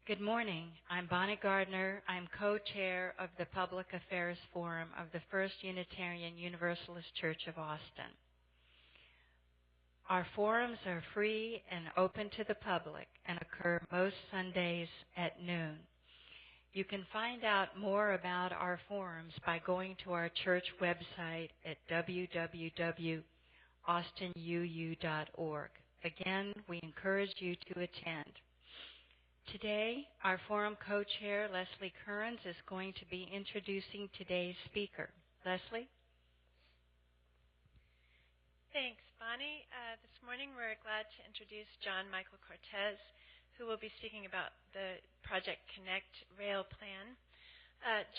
Good morning. I'm Bonnie Gardner. I'm co-chair of the Public Affairs Forum of the First Unitarian Universalist Church of Austin. Our forums are free and open to the public and occur most Sundays at noon. You can find out more about our forums by going to our church website at www.austinuu.org. Again, we encourage you to attend. Today, our forum co-chair, Leslie Kearns, is going to be introducing today's speaker. Leslie? Thanks, Bonnie. This morning we're glad to introduce John Michael Cortez, who will be speaking about the Project Connect rail plan.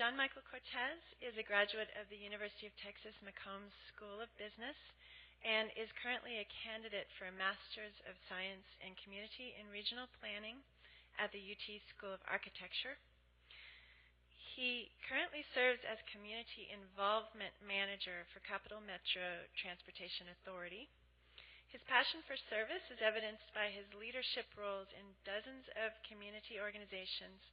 John Michael Cortez is a graduate of the University of Texas McCombs School of Business and is currently a candidate for a Master's of Science in Community and Regional Planning at the UT School of Architecture. He currently serves as Community Involvement Manager for Capital Metro Transportation Authority. His passion for service is evidenced by his leadership roles in dozens of community organizations.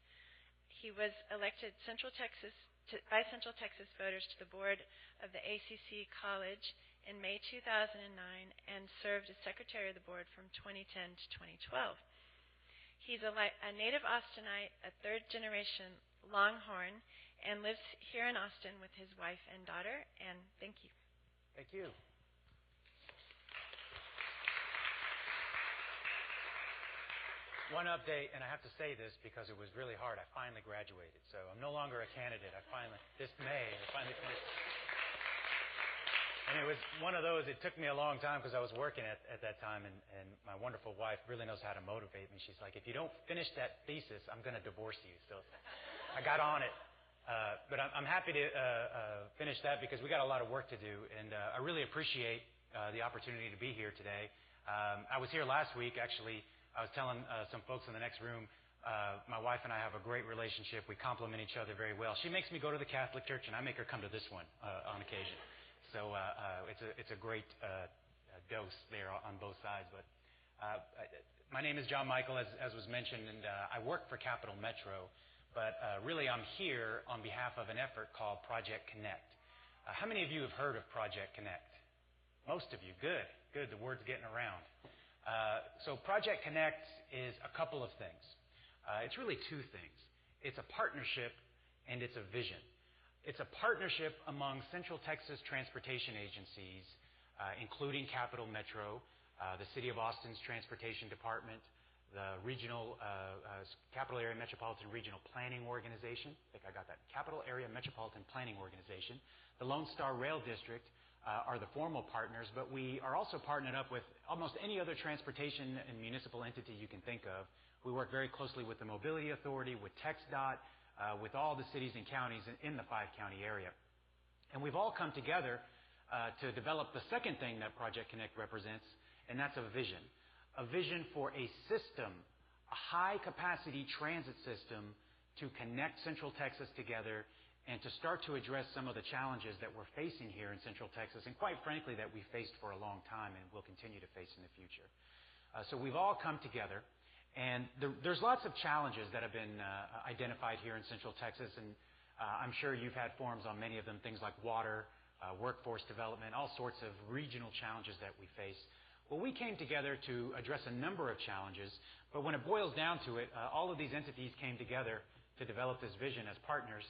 He was elected by Central Texas voters to the board of the ACC College in May 2009 and served as secretary of the board from 2010 to 2012. He's a native Austinite, a third-generation Longhorn, and lives here in Austin with his wife and daughter. And thank you. Thank you. One update, and I have to say this because it was really hard. I finally graduated, so I'm no longer a candidate. This May, I finally finished. And it was one of those, it took me a long time because I was working at that time, and my wonderful wife really knows how to motivate me. She's like, if you don't finish that thesis, I'm going to divorce you. So I got on it. But I'm happy to finish that because we got a lot of work to do, and I really appreciate the opportunity to be here today. I was here last week, actually. I was telling some folks in the next room, my wife and I have a great relationship. We complement each other very well. She makes me go to the Catholic Church, and I make her come to this one on occasion. So it's a great dose there on both sides. But my name is John Michael, as was mentioned, and I work for Capital Metro. But really, I'm here on behalf of an effort called Project Connect. How many of you have heard of Project Connect? Most of you. Good. The word's getting around. So Project Connect is a couple of things. It's really two things. It's a partnership and it's a vision. It's a partnership among Central Texas transportation agencies, including Capital Metro, the City of Austin's Transportation Department, the regional Capital Area Metropolitan Regional Planning Organization. I think I got that. Capital Area Metropolitan Planning Organization. The Lone Star Rail District are the formal partners, but we are also partnered up with almost any other transportation and municipal entity you can think of. We work very closely with the Mobility Authority, with TxDOT, with all the cities and counties in the five-county area. And we've all come together to develop the second thing that Project Connect represents, and that's a vision. A vision for a system, a high-capacity transit system to connect Central Texas together and to start to address some of the challenges that we're facing here in Central Texas, and quite frankly, that we've faced for a long time and will continue to face in the future. So we've all come together, and there's lots of challenges that have been identified here in Central Texas, and I'm sure you've had forums on many of them, things like water, workforce development, all sorts of regional challenges that we face. Well, we came together to address a number of challenges, but when it boils down to it, all of these entities came together to develop this vision as partners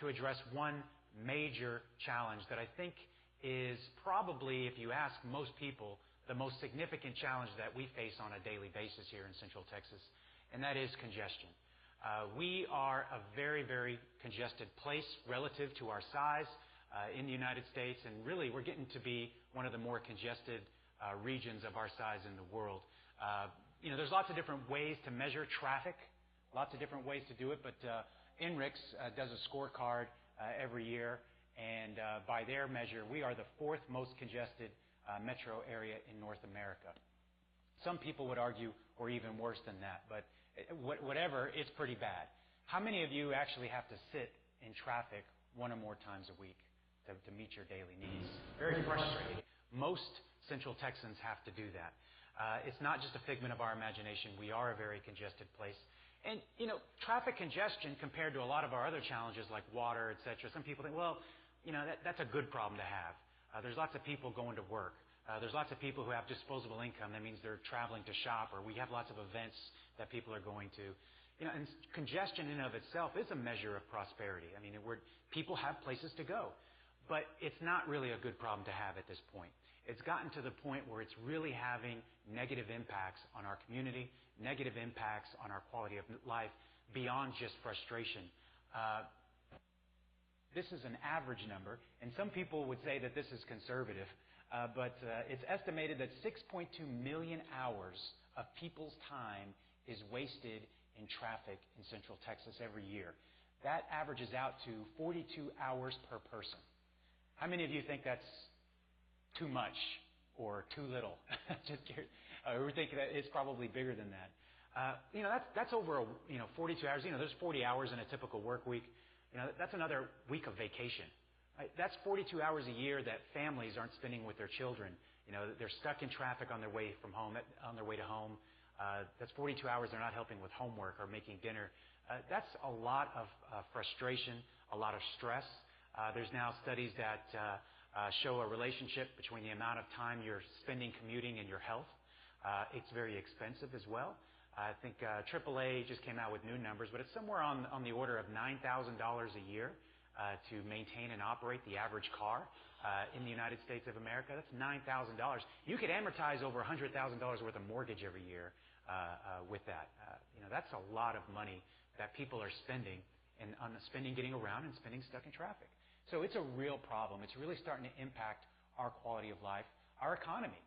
to address one major challenge that I think is probably, if you ask most people, the most significant challenge that we face on a daily basis here in Central Texas, and that is congestion. We are a very, very congested place relative to our size in the United States, and really we're getting to be one of the more congested regions of our size in the world. There's lots of different ways to measure traffic, lots of different ways to do it, but INRIX does a scorecard every year, and by their measure, we are the fourth most congested metro area in North America. Some people would argue we're even worse than that, but whatever, it's pretty bad. How many of you actually have to sit in traffic one or more times a week to meet your daily needs? Very frustrating. Most Central Texans have to do that. It's not just a figment of our imagination. We are a very congested place. And, traffic congestion compared to a lot of our other challenges like water, et cetera, some people think, well, that's a good problem to have. There's lots of people going to work. There's lots of people who have disposable income. That means they're traveling to shop, or we have lots of events that people are going to. And congestion in and of itself is a measure of prosperity. I mean, people have places to go. But it's not really a good problem to have at this point. It's gotten to the point where it's really having negative impacts on our community, negative impacts on our quality of life beyond just frustration. This is an average number, and some people would say that this is conservative, but it's estimated that 6.2 million hours of people's time is wasted in traffic in Central Texas every year. That averages out to 42 hours per person. How many of you think that's too much or too little? Just curious. We think that it's probably bigger than that. That's over 42 hours. There's 40 hours in a typical work week. That's another week of vacation. Right? That's 42 hours a year that families aren't spending with their children. They're stuck in traffic on their way from home, on their way to home. That's 42 hours they're not helping with homework or making dinner. That's a lot of frustration, a lot of stress. There's now studies that show a relationship between the amount of time you're spending commuting and your health. It's very expensive as well. I think AAA just came out with new numbers, but it's somewhere on the order of $9,000 a year to maintain and operate the average car in the United States of America. That's $9,000. You could amortize over $100,000 worth of mortgage every year with that. That's a lot of money that people are spending, and on spending getting around and spending stuck in traffic. So it's a real problem. It's really starting to impact our quality of life, our economy.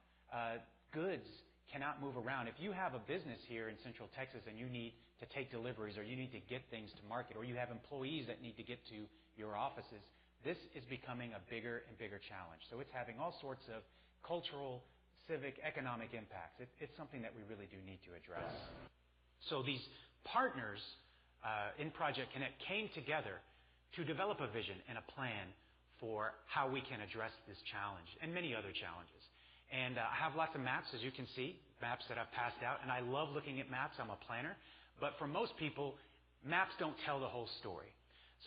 Goods cannot move around. If you have a business here in Central Texas and you need to take deliveries or you need to get things to market or you have employees that need to get to your offices, this is becoming a bigger and bigger challenge. So it's having all sorts of cultural, civic, economic impacts. It's something that we really do need to address. So these partners in Project Connect came together to develop a vision and a plan for how we can address this challenge and many other challenges. And I have lots of maps, as you can see, maps that I've passed out. And I love looking at maps. I'm a planner. But for most people, maps don't tell the whole story.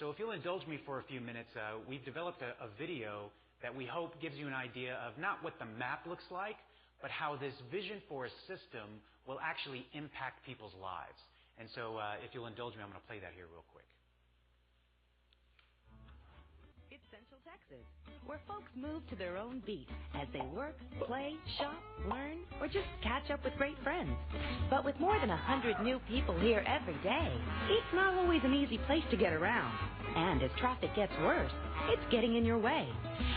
So if you'll indulge me for a few minutes, we've developed a video that we hope gives you an idea of not what the map looks like, but how this vision for a system will actually impact people's lives. And so if you'll indulge me, I'm going to play that here real quick. It's Central Texas, where folks move to their own beat as they work, play, shop, learn, or just catch up with great friends. But with more than 100 new people here every day, it's not always an easy place to get around. And as traffic gets worse, it's getting in your way.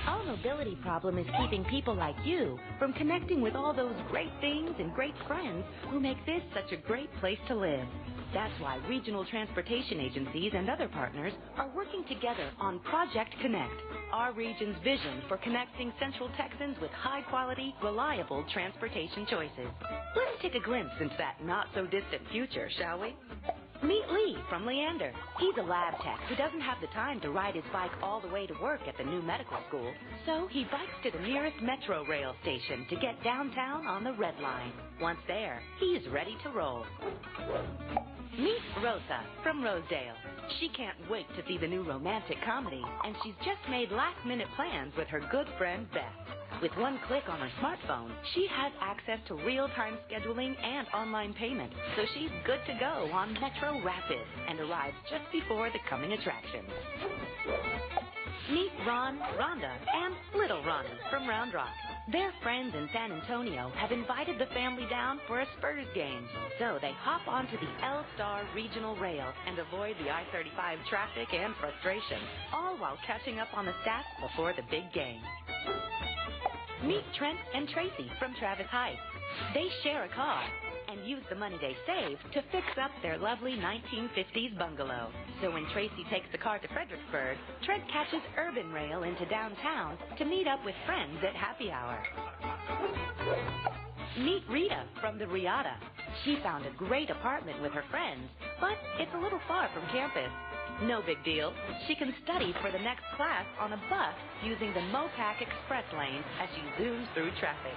Our mobility problem is keeping people like you from connecting with all those great things and great friends who make this such a great place to live. That's why regional transportation agencies and other partners are working together on Project Connect, our region's vision for connecting Central Texans with high-quality, reliable transportation choices. Let's take a glimpse into that not-so-distant future, shall we? Meet Lee from Leander. He's a lab tech who doesn't have the time to ride his bike all the way to work at the new medical school, so he bikes to the nearest metro rail station to get downtown on the Red Line. Once there, he's ready to roll. Meet Rosa from Rosedale. She can't wait to see the new romantic comedy, and she's just made last-minute plans with her good friend Beth. With one click on her smartphone, she has access to real-time scheduling and online payment, so she's good to go on Metro Rapid and arrives just before the coming attractions. Meet Ron, Rhonda, and Little Ronnie from Round Rock. Their friends in San Antonio have invited the family down for a Spurs game, so they hop onto the L-Star Regional Rail and avoid the I-35 traffic and frustration, all while catching up on the stats before the big game. Meet Trent and Tracy from Travis Heights. They share a car, and use the money they save to fix up their lovely 1950s bungalow. So when Tracy takes the car to Fredericksburg, Trent catches Urban Rail into downtown to meet up with friends at happy hour. Meet Rita from the Riata. She found a great apartment with her friends, but it's a little far from campus. No big deal. She can study for the next class on a bus using the Mopac Express lane as she zooms through traffic.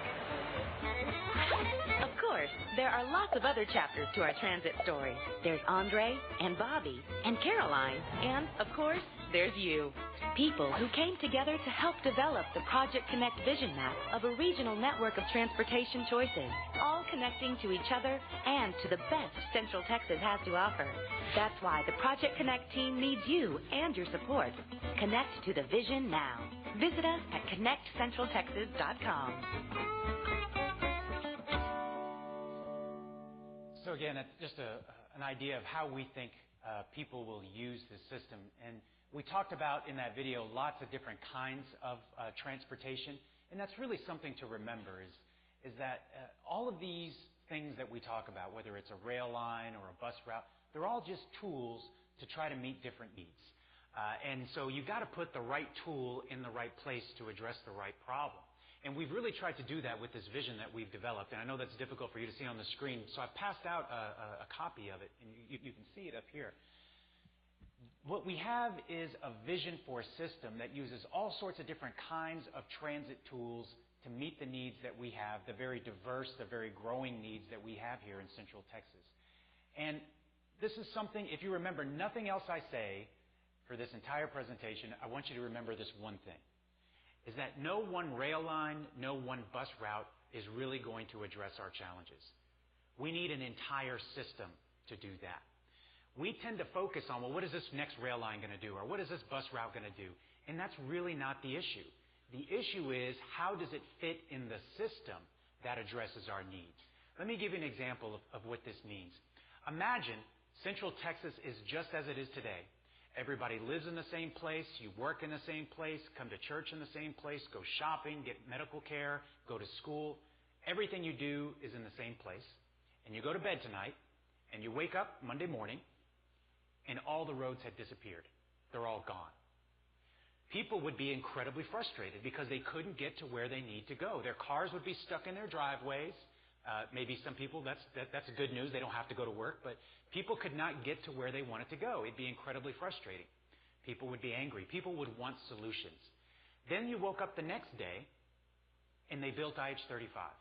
Of course, there are lots of other chapters to our transit story. There's Andre and Bobby and Caroline, and, of course, there's you. People who came together to help develop the Project Connect vision map of a regional network of transportation choices, all connecting to each other and to the best Central Texas has to offer. That's why the Project Connect team needs you and your support. Connect to the vision now. Visit us at connectcentraltexas.com. So again, it's just an idea of how we think people will use this system. And we talked about in that video lots of different kinds of transportation. And that's really something to remember is that all of these things that we talk about, whether it's a rail line or a bus route, they're all just tools to try to meet different needs. And so you've got to put the right tool in the right place to address the right problem. And we've really tried to do that with this vision that we've developed. And I know that's difficult for you to see on the screen. So I've passed out a copy of it, and you can see it up here. What we have is a vision for a system that uses all sorts of different kinds of transit tools to meet the needs that we have, the very diverse, the very growing needs that we have here in Central Texas. And this is something, if you remember nothing else I say for this entire presentation, I want you to remember this one thing, is that no one rail line, no one bus route is really going to address our challenges. We need an entire system to do that. We tend to focus on, well, what is this next rail line going to do? Or what is this bus route going to do? And that's really not the issue. The issue is, how does it fit in the system that addresses our needs? Let me give you an example of what this means. Imagine Central Texas is just as it is today. Everybody lives in the same place, you work in the same place, come to church in the same place, go shopping, get medical care, go to school. Everything you do is in the same place. And you go to bed tonight, and you wake up Monday morning, and all the roads had disappeared. They're all gone. People would be incredibly frustrated because they couldn't get to where they need to go. Their cars would be stuck in their driveways. Maybe some people, that's good news. They don't have to go to work. But people could not get to where they wanted to go. It'd be incredibly frustrating. People would be angry. People would want solutions. Then you woke up the next day, and they built IH-35.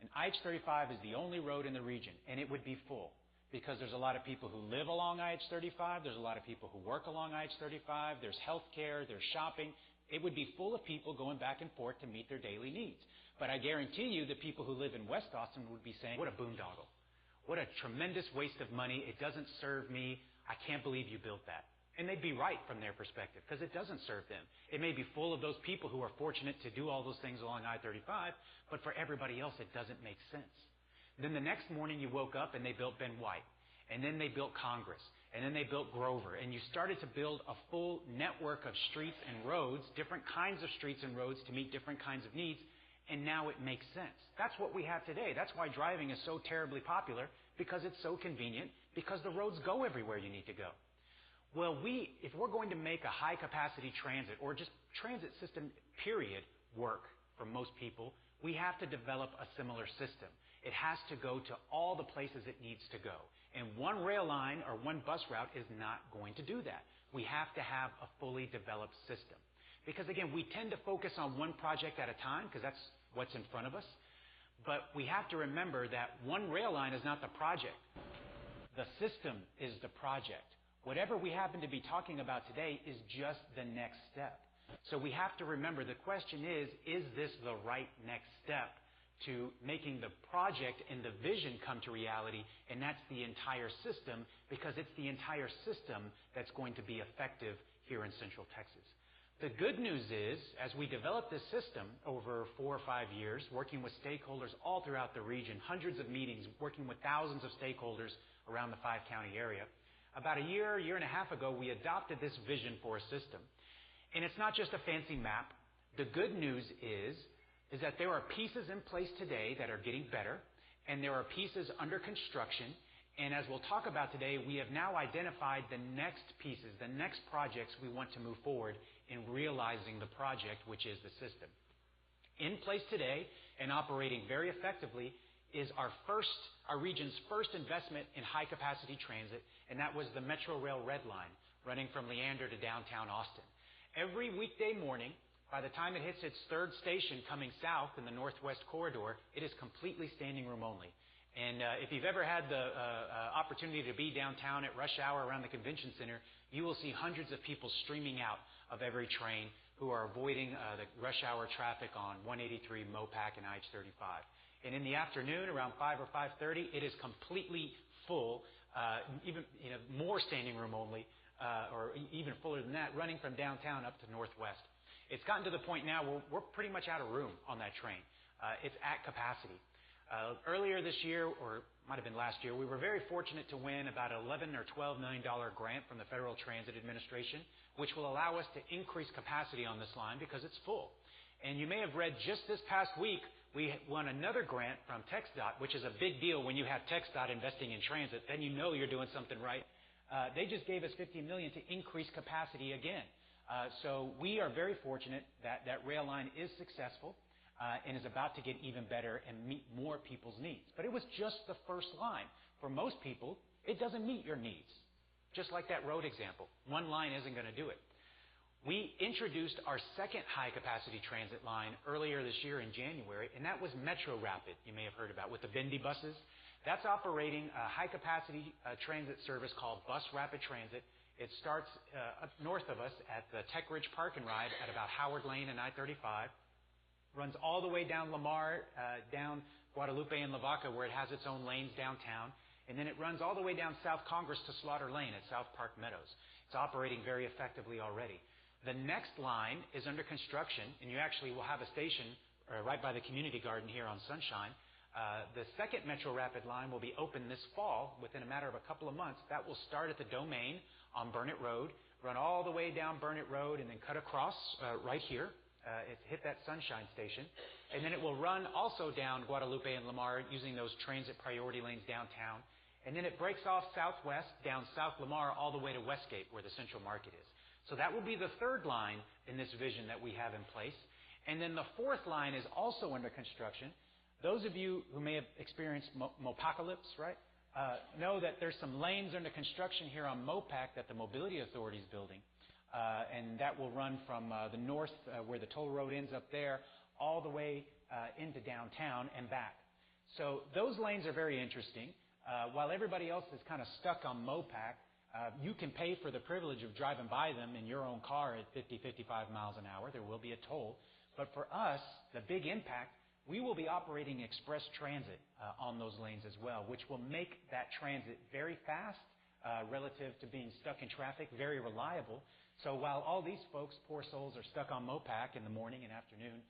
And IH-35 is the only road in the region, and it would be full. Because there's a lot of people who live along IH-35. There's a lot of people who work along IH-35. There's health care. There's shopping. It would be full of people going back and forth to meet their daily needs. But I guarantee you the people who live in West Austin would be saying, what a boondoggle. What a tremendous waste of money. It doesn't serve me. I can't believe you built that. And they'd be right from their perspective because it doesn't serve them. It may be full of those people who are fortunate to do all those things along I-35, but for everybody else it doesn't make sense. Then the next morning you woke up and they built Ben White. And then they built Congress. And then they built Grover. And you started to build a full network of streets and roads, different kinds of streets and roads to meet different kinds of needs. And now it makes sense. That's what we have today. That's why driving is so terribly popular, because it's so convenient, because the roads go everywhere you need to go. Well, if we're going to make a high-capacity transit or just transit system, period, work for most people, we have to develop a similar system. It has to go to all the places it needs to go. And one rail line or one bus route is not going to do that. We have to have a fully developed system. Because, again, we tend to focus on one project at a time because that's what's in front of us. But we have to remember that one rail line is not the project. The system is the project. Whatever we happen to be talking about today is just the next step. So we have to remember the question is this the right next step to making the project and the vision come to reality? And that's the entire system, because it's the entire system that's going to be effective here in Central Texas. The good news is, as we develop this system over 4 or 5 years, working with stakeholders all throughout the region, hundreds of meetings, working with thousands of stakeholders around the 5-county area, about a year and a half ago, we adopted this vision for a system. And it's not just a fancy map. The good news is that there are pieces in place today that are getting better, and there are pieces under construction. And as we'll talk about today, we have now identified the next pieces, the next projects we want to move forward in realizing the project, which is the system. In place today and operating very effectively is our region's first investment in high-capacity transit, and that was the Metro Rail Red Line running from Leander to downtown Austin. Every weekday morning, by the time it hits its third station coming south in the Northwest Corridor, it is completely standing room only. And if you've ever had the opportunity to be downtown at rush hour around the convention center, you will see hundreds of people streaming out of every train who are avoiding the rush hour traffic on 183, MoPac, and IH-35. And in the afternoon, around 5 or 5:30, it is completely full, even more standing room only, or even fuller than that, running from downtown up to Northwest. It's gotten to the point now where we're pretty much out of room on that train. It's at capacity. Earlier this year, or might have been last year, we were very fortunate to win about $11 or $12 million grant from the Federal Transit Administration, which will allow us to increase capacity on this line because it's full. And you may have read just this past week, we won another grant from TxDOT, which is a big deal when you have TxDOT investing in transit. Then you know you're doing something right. They just gave us $50 million to increase capacity again. So we are very fortunate that that rail line is successful. And is about to get even better and meet more people's needs. But it was just the first line. For most people, it doesn't meet your needs. Just like that road example. One line isn't going to do it. We introduced our second high-capacity transit line earlier this year in January, and that was Metro Rapid, you may have heard about, with the Bendy buses. That's operating a high-capacity transit service called Bus Rapid Transit. It starts up north of us at the Tech Ridge Park and Ride at about Howard Lane and I-35. Runs all the way down Lamar, down Guadalupe and Lavaca, where it has its own lanes downtown. And then it runs all the way down South Congress to Slaughter Lane at South Park Meadows. It's operating very effectively already. The next line is under construction, and you actually will have a station right by the community garden here on Sunshine. The second Metro Rapid line will be open this fall within a matter of a couple of months. That will start at the Domain on Burnett Road, run all the way down Burnett Road, and then cut across right here. It hit that Sunshine Station, and then it will run also down Guadalupe and Lamar using those transit priority lanes downtown, and then it breaks off southwest down South Lamar all the way to Westgate where the Central Market is. So that will be the third line in this vision that we have in place, and then the fourth line is also under construction. Those of you who may have experienced Mopacalypse, right, know that there's some lanes under construction here on MoPac that the Mobility Authority is building. And that will run from the north, where the toll road ends up there, all the way into downtown and back. So those lanes are very interesting. While everybody else is kind of stuck on MoPac, you can pay for the privilege of driving by them in your own car at 50, 55 miles an hour. There will be a toll. But for us, the big impact, we will be operating express transit on those lanes as well, which will make that transit very fast relative to being stuck in traffic, very reliable. So while all these folks, poor souls, are stuck on MoPac in the morning and afternoon,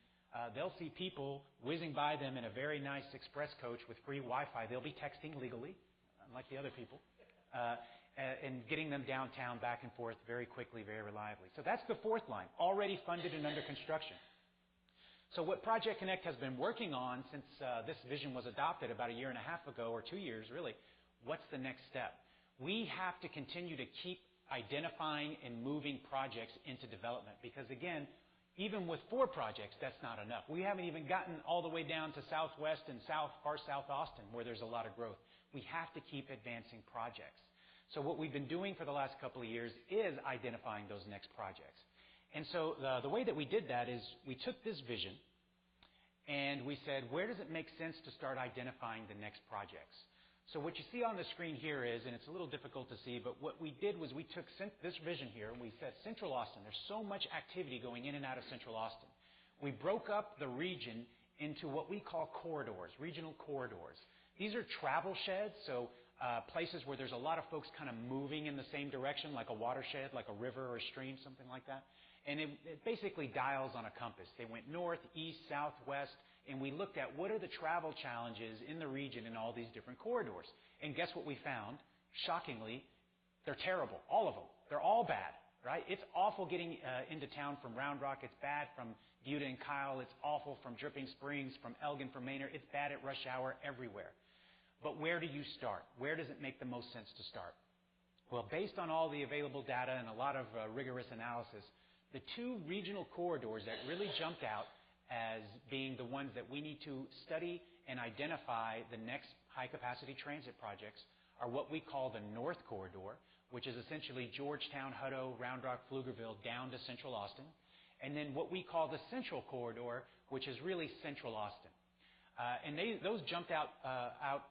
they'll see people whizzing by them in a very nice express coach with free Wi-Fi. They'll be texting legally, unlike the other people, and getting them downtown back and forth very quickly, very reliably. So that's the fourth line, already funded and under construction. So what Project Connect has been working on since this vision was adopted about a year and a half ago, or 2 years really, what's the next step? We have to continue to keep identifying and moving projects into development because, again, even with 4 projects, that's not enough. We haven't even gotten all the way down to southwest and far south Austin, where there's a lot of growth. We have to keep advancing projects. So what we've been doing for the last couple of years is identifying those next projects. And so the way that we did that is we took this vision and we said, where does it make sense to start identifying the next projects? So what you see on the screen here is, and it's a little difficult to see, but what we did was we took this vision here and we said Central Austin. There's so much activity going in and out of Central Austin. We broke up the region into what we call corridors, regional corridors. These are travel sheds, so places where there's a lot of folks kind of moving in the same direction, like a watershed, like a river or a stream, something like that. And it basically dials on a compass. They went north, east, south, west, and we looked at what are the travel challenges in the region in all these different corridors. And guess what we found? Shockingly, they're terrible, all of them. They're all bad, right? It's awful getting into town from Round Rock. It's bad from Buda and Kyle. It's awful from Dripping Springs, from Elgin, from Manor. It's bad at rush hour everywhere. But where do you start? Where does it make the most sense to start? Well, based on all the available data and a lot of rigorous analysis, the two regional corridors that really jumped out as being the ones that we need to study and identify the next high-capacity transit projects are what we call the North Corridor, which is essentially Georgetown, Hutto, Round Rock, Pflugerville, down to Central Austin, and then what we call the Central Corridor, which is really Central Austin. Those jumped out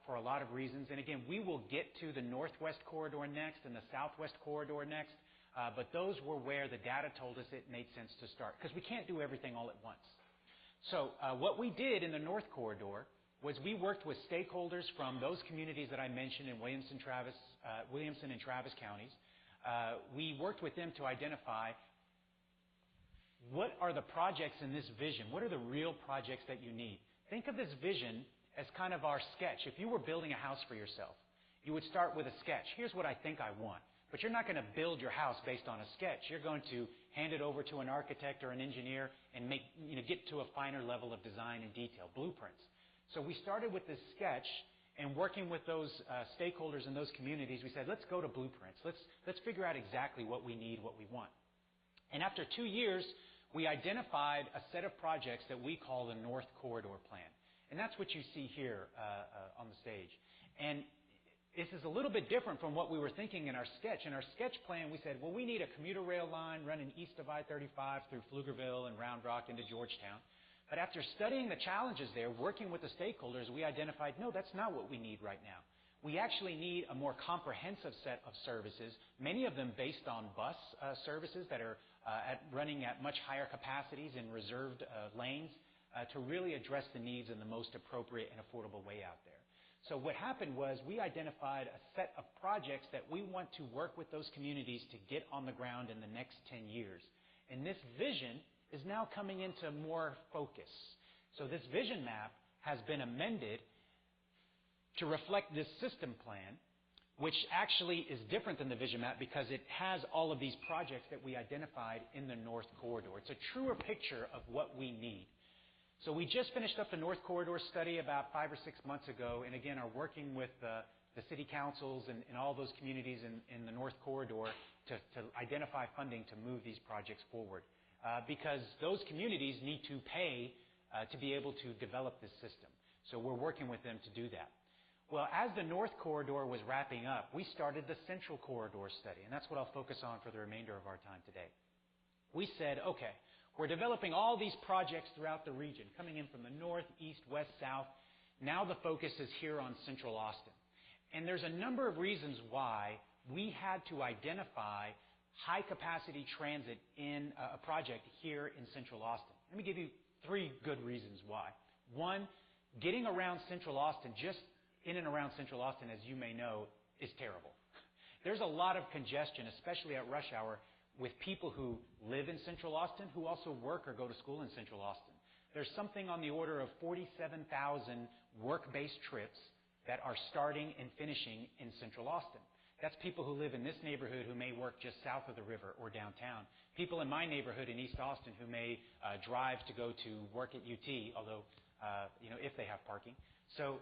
for a lot of reasons. And again, we will get to the Northwest Corridor next and the Southwest Corridor next, but those were where the data told us it made sense to start, because we can't do everything all at once. So what we did in the North Corridor was we worked with stakeholders from those communities that I mentioned in Williamson and Travis counties. We worked with them to identify what are the projects in this vision. What are the real projects that you need? Think of this vision as kind of our sketch. If you were building a house for yourself, you would start with a sketch. Here's what I think I want. But you're not going to build your house based on a sketch. You're going to hand it over to an architect or an engineer and get to a finer level of design and detail, blueprints. So we started with this sketch, and working with those stakeholders in those communities, we said, let's go to blueprints. Let's figure out exactly what we need, what we want. And after 2 years, we identified a set of projects that we call the North Corridor Plan. And that's what you see here on the stage. And this is a little bit different from what we were thinking in our sketch. In our sketch plan, we said, well, we need a commuter rail line running east of I-35 through Pflugerville and Round Rock into Georgetown. But after studying the challenges there, working with the stakeholders, we identified, no, that's not what we need right now. We actually need a more comprehensive set of services, many of them based on bus services that are running at much higher capacities in reserved lanes to really address the needs in the most appropriate and affordable way out there. So what happened was we identified a set of projects that we want to work with those communities to get on the ground in the next 10 years. And this vision is now coming into more focus. So this vision map has been amended to reflect this system plan, which actually is different than the vision map because it has all of these projects that we identified in the North Corridor. It's a truer picture of what we need. So we just finished up the North Corridor study about 5 or 6 months ago, and again are working with the city councils and all those communities in the North Corridor to identify funding to move these projects forward. Because those communities need to pay to be able to develop this system. So we're working with them to do that. Well, as the North Corridor was wrapping up, we started the Central Corridor study, and that's what I'll focus on for the remainder of our time today. We said, okay, we're developing all these projects throughout the region, coming in from the north, east, west, south. Now the focus is here on Central Austin. And there's a number of reasons why we had to identify high-capacity transit in a project here in Central Austin. Let me give you 3 good reasons why. One, getting around Central Austin, just in and around Central Austin, as you may know, is terrible. There's a lot of congestion, especially at rush hour, with people who live in Central Austin who also work or go to school in Central Austin. There's something on the order of 47,000 work-based trips that are starting and finishing in Central Austin. That's people who live in this neighborhood who may work just south of the river or downtown. People in my neighborhood in East Austin who may drive to go to work at UT, although, if they have parking. So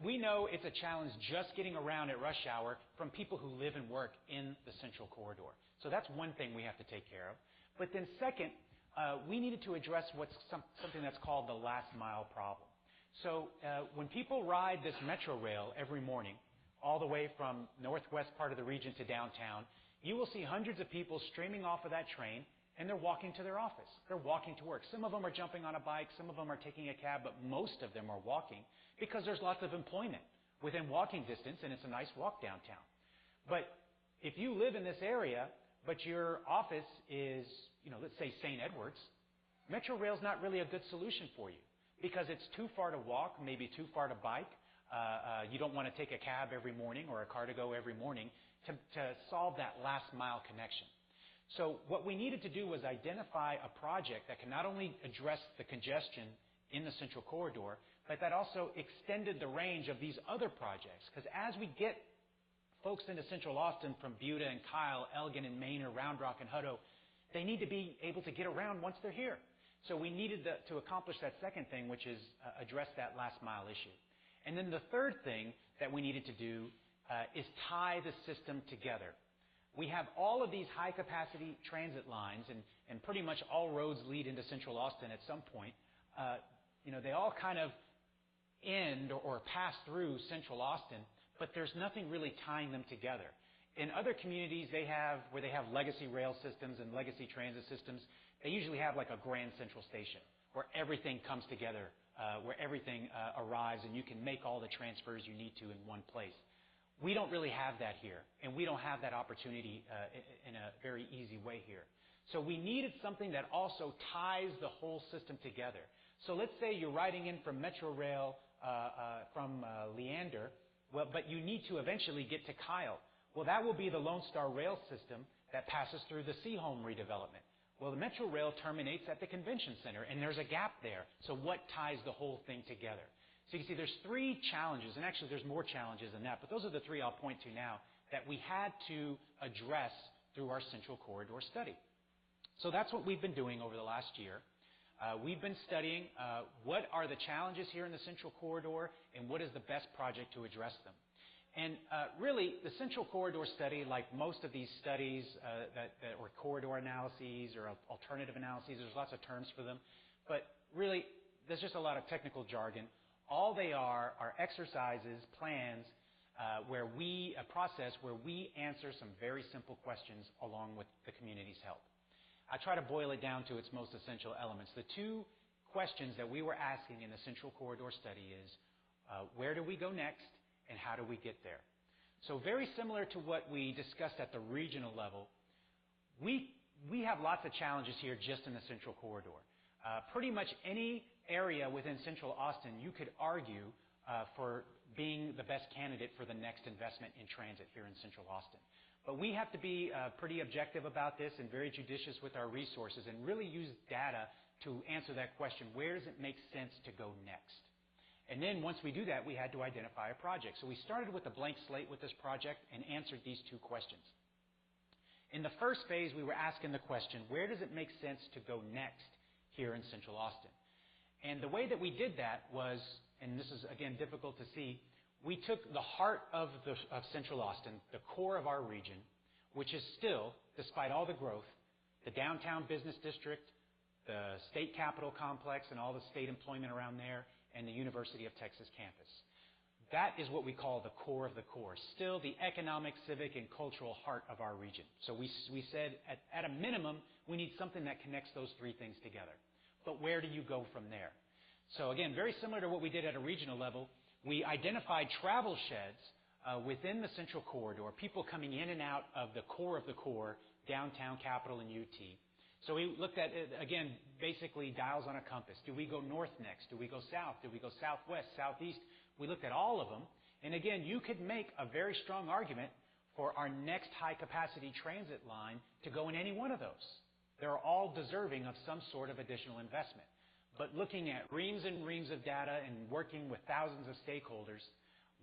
we know it's a challenge just getting around at rush hour from people who live and work in the Central Corridor. So that's one thing we have to take care of. But then second, we needed to address what's something that's called the last mile problem. So when people ride this metro rail every morning, all the way from northwest part of the region to downtown, you will see hundreds of people streaming off of that train, and they're walking to their office. They're walking to work. Some of them are jumping on a bike. Some of them are taking a cab, but most of them are walking because there's lots of employment within walking distance, and it's a nice walk downtown. But if you live in this area, but your office is, let's say St. Edwards, Metro Rail's not really a good solution for you because it's too far to walk, maybe too far to bike. You don't want to take a cab every morning or a car to go every morning to solve that last mile connection. So what we needed to do was identify a project that can not only address the congestion in the Central Corridor, but that also extended the range of these other projects. Because as we get folks into Central Austin from Buda and Kyle, Elgin and Manor, Round Rock and Hutto, they need to be able to get around once they're here. So we needed to accomplish that second thing, which is address that last mile issue. And then the third thing that we needed to do is tie the system together. We have all of these high-capacity transit lines, and pretty much all roads lead into Central Austin at some point. They all kind of end or pass through Central Austin, but there's nothing really tying them together. In other communities where they have legacy rail systems and legacy transit systems, they usually have like a grand central station where everything comes together, where everything arrives, and you can make all the transfers you need to in one place. We don't really have that here, and we don't have that opportunity in a very easy way here. So we needed something that also ties the whole system together. So let's say you're riding in from Metro Rail from Leander, but you need to eventually get to Kyle. Well, that will be the Lone Star Rail system that passes through the Seaholm redevelopment. Well, the Metro Rail terminates at the Convention Center, and there's a gap there. So what ties the whole thing together? So you can see there's three challenges, and actually there's more challenges than that, but those are the three I'll point to now that we had to address through our Central Corridor study. So that's what we've been doing over the last year. We've been studying what are the challenges here in the Central Corridor and what is the best project to address them. And really, the Central Corridor study, like most of these studies or corridor analyses or alternative analyses, there's lots of terms for them, but really, there's just a lot of technical jargon. All they are exercises, plans, a process where we answer some very simple questions along with the community's help. I try to boil it down to its most essential elements. The two questions that we were asking in the Central Corridor study is, where do we go next and how do we get there? So very similar to what we discussed at the regional level, we have lots of challenges here just in the Central Corridor. Pretty much any area within Central Austin, you could argue for being the best candidate for the next investment in transit here in Central Austin. But we have to be pretty objective about this and very judicious with our resources and really use data to answer that question, where does it make sense to go next? And then once we do that, we had to identify a project. So we started with a blank slate with this project and answered these two questions. In the first phase, we were asking the question, where does it make sense to go next here in Central Austin? And the way that we did that was, and this is, again, difficult to see, we took the heart of Central Austin, the core of our region, which is still, despite all the growth, the downtown business district, the state capitol complex and all the state employment around there, and the University of Texas campus. That is what we call the core of the core, still the economic, civic, and cultural heart of our region. So we said, at a minimum, we need something that connects those three things together. But where do you go from there? So again, very similar to what we did at a regional level, we identified travel sheds within the Central Corridor, people coming in and out of the core, downtown Capitol and UT. So we looked at, again, basically dials on a compass. Do we go north next? Do we go south? Do we go southwest, southeast? We looked at all of them. And again, you could make a very strong argument for our next high-capacity transit line to go in any one of those. They're all deserving of some sort of additional investment. But looking at reams and reams of data and working with thousands of stakeholders,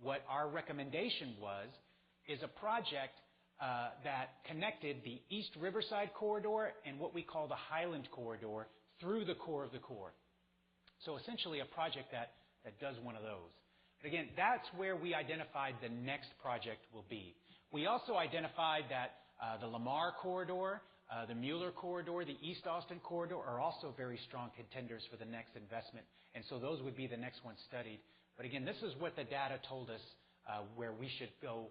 what our recommendation is a project that connected the East Riverside Corridor and what we call the Highland Corridor through the core of the core. So essentially a project that does one of those. But again, that's where we identified the next project will be. We also identified that the Lamar Corridor, the Mueller Corridor, the East Austin Corridor are also very strong contenders for the next investment. And so those would be the next ones studied. But again, this is what the data told us where we should go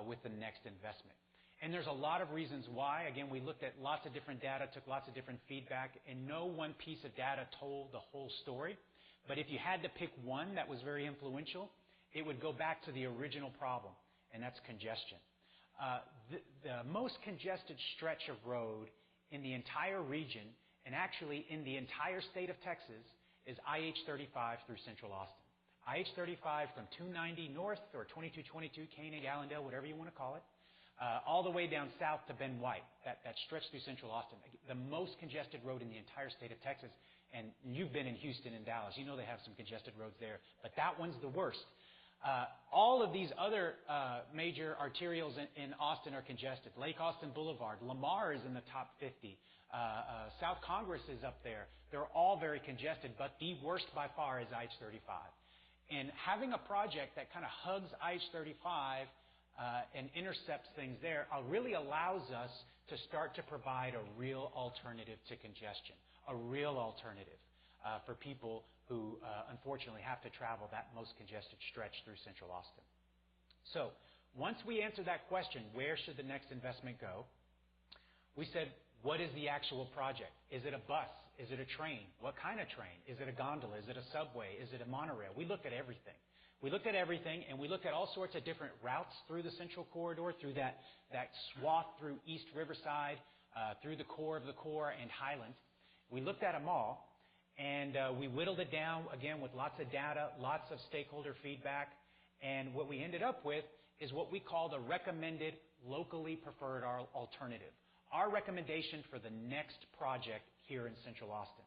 with the next investment. And there's a lot of reasons why. Again, we looked at lots of different data, took lots of different feedback, and no one piece of data told the whole story. But if you had to pick one that was very influential, it would go back to the original problem, and that's congestion. The most congested stretch of road in the entire region, and actually in the entire state of Texas, is IH-35 through Central Austin. IH-35 from 290 north, or 2222, Koenig, Allendale, whatever you want to call it, all the way down south to Ben White, that stretch through Central Austin. The most congested road in the entire state of Texas. And you've been in Houston and Dallas. You know they have some congested roads there. But that one's the worst. All of these other major arterials in Austin are congested. Lake Austin Boulevard. Lamar is in the top 50. South Congress is up there. They're all very congested, but the worst by far is IH-35. And having a project that kind of hugs IH-35 and intercepts things there really allows us to start to provide a real alternative to congestion, a real alternative for people who unfortunately have to travel that most congested stretch through Central Austin. So once we answer that question, where should the next investment go? We said, what is the actual project? Is it a bus? Is it a train? What kind of train? Is it a gondola? Is it a subway? Is it a monorail? We looked at everything. We looked at everything, and we looked at all sorts of different routes through the Central Corridor, through that swath through East Riverside, through the core of the core, and Highland. We looked at them all, and we whittled it down, again, with lots of data, lots of stakeholder feedback. And what we ended up with is what we call the recommended locally preferred alternative. Our recommendation for the next project here in Central Austin.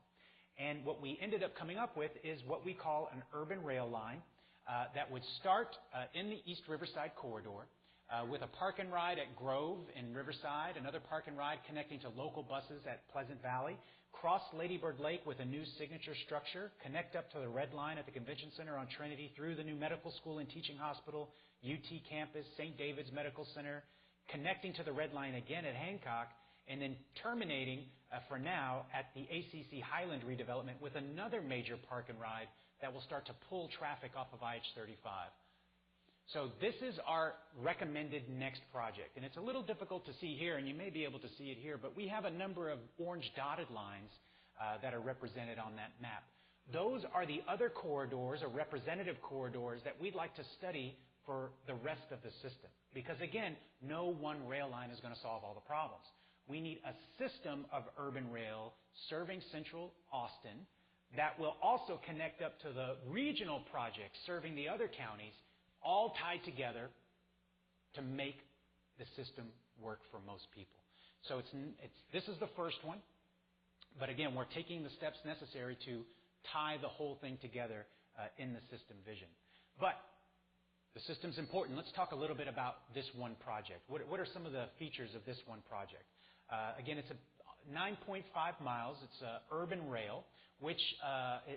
And what we ended up coming up with is what we call an urban rail line that would start in the East Riverside corridor with a park and ride at Grove in Riverside, another park and ride connecting to local buses at Pleasant Valley, cross Lady Bird Lake with a new signature structure, connect up to the Red Line at the Convention Center on Trinity, through the new medical school and teaching hospital, UT campus, St. David's Medical Center, connecting to the Red Line again at Hancock, and then terminating for now at the ACC Highland redevelopment with another major park and ride that will start to pull traffic off of IH-35. So this is our recommended next project. And it's a little difficult to see here, and you may be able to see it here, but we have a number of orange dotted lines that are represented on that map. Those are the other corridors or representative corridors that we'd like to study for the rest of the system. Because again, no one rail line is going to solve all the problems. We need a system of urban rail serving Central Austin that will also connect up to the regional projects serving the other counties, all tied together to make the system work for most people. So this is the first one. But again, we're taking the steps necessary to tie the whole thing together in the system vision. But the system's important. Let's talk a little bit about this one project. What are some of the features of this one project? Again, it's a 9.5 miles. It's urban rail, which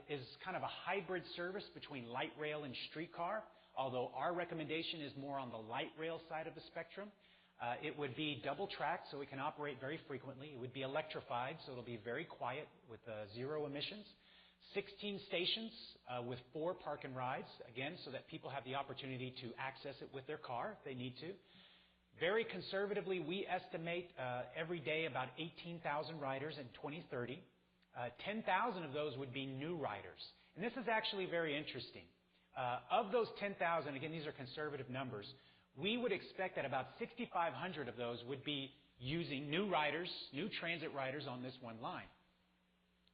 is kind of a hybrid service between light rail and streetcar, although our recommendation is more on the light rail side of the spectrum. It would be double tracked, so it can operate very frequently. It would be electrified, so it'll be very quiet with zero emissions. 16 stations with 4 park and rides, again, so that people have the opportunity to access it with their car if they need to. Very conservatively, we estimate every day about 18,000 riders in 2030. 10,000 of those would be new riders. And this is actually very interesting. Of those 10,000, again, these are conservative numbers, we would expect that about 6,500 of those would be using new riders, new transit riders on this one line.